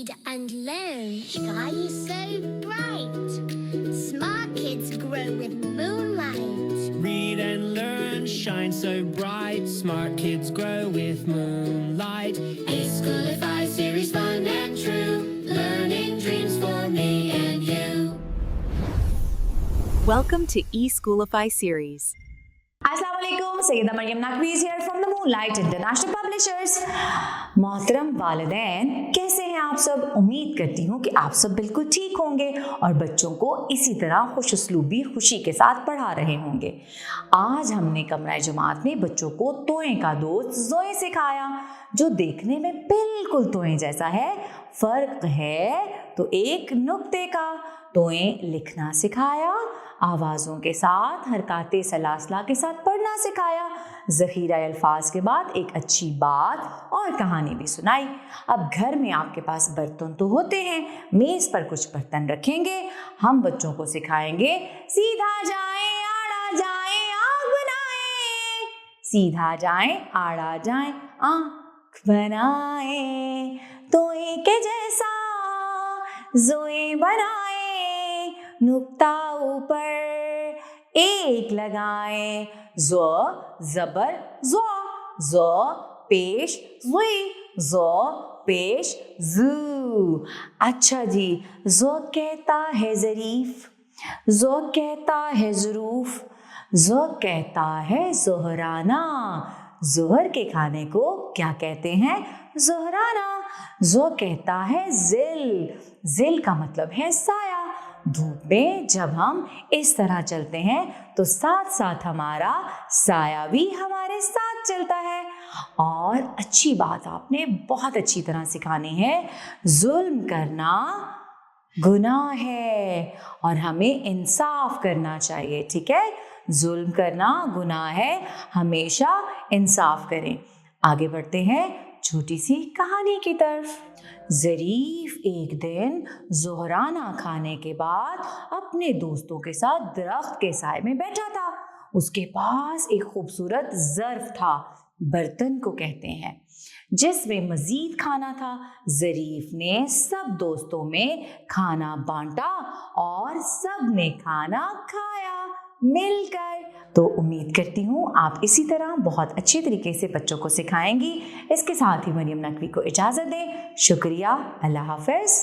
Read and learn, shine so bright. Smart kids grow with moonlight. Read and learn, shine so bright. Smart kids grow with moonlight. eSchoolify series, fun and true. Learning dreams for me and you. Welcome to eSchoolify series. अस्सलाम वालेकुम, Syeda Maryam नकवीज़ here from the Moonlight International Publishers। मोहतरम वालिदैन, कैसे हैं आप सब? उम्मीद करती हूँ कि आप सब बिल्कुल ठीक होंगे और बच्चों को इसी तरह खुश उसलूबी खुशी के साथ पढ़ा रहे होंगे। आज हमने कमरा जमात में बच्चों को तोए का दोस्त ज़ोए सिखाया, जो देखने में बिल्कुल तोए जैसा है। फ़र्क है तो एक नुक्ते का। तोए लिखना सिखाया, आवाज़ों के साथ हरकाते सलासला के साथ पढ़ना सिखाया, ज़ख़ीरा अल्फाज के बाद एक अच्छी बात और कहानी भी सुनाई। अब घर में आपके पास बर्तन तो होते हैं, मेज़ पर कुछ बर्तन रखेंगे। हम बच्चों को सिखाएंगे सीधा जाएं आड़ा जाएं आँख बनाएं, सीधा जाएं आड़ा जाएं आँख बनाएं, तोए के जैसा ज़ोए बनाएं, नुक्ता ऊपर एक लगाएं, ज़ो ज़बर ज़ो, ज़ो पेश ज़ुई, ज़ो पेश ज़ू। अच्छा जी, ज़ो कहता है ज़रीफ, ज़ो कहता है ज़रूफ, ज़ो कहता है ज़ोहराना। ज़ोहर के खाने को क्या कहते हैं? ज़ोहराना। ज़ो कहता है ज़िल, ज़िल का मतलब है साया। धूप में जब हम इस तरह चलते हैं तो साथ साथ हमारा साया भी हमारे साथ चलता है। और अच्छी बात आपने बहुत अच्छी तरह सिखानी है, जुल्म करना गुनाह है और हमें इंसाफ करना चाहिए। ठीक है, जुल्म करना गुनाह है, हमेशा इंसाफ करें। आगे बढ़ते हैं छोटी सी कहानी की तरफ। ज़रीफ एक दिन ज़ोहराना खाने के बाद अपने दोस्तों के साथ दरख्त के साए में बैठा था। उसके पास एक खूबसूरत ज़र्फ़ था, बर्तन को कहते हैं, जिसमें मज़ीद खाना था। ज़रीफ ने सब दोस्तों में खाना बांटा और सब ने खाना खाया मिलकर। तो उम्मीद करती हूँ आप इसी तरह बहुत अच्छे तरीके से बच्चों को सिखाएंगी। इसके साथ ही मरियम नकवी को इजाज़त दें। शुक्रिया, अल्लाह हाफ़िज़।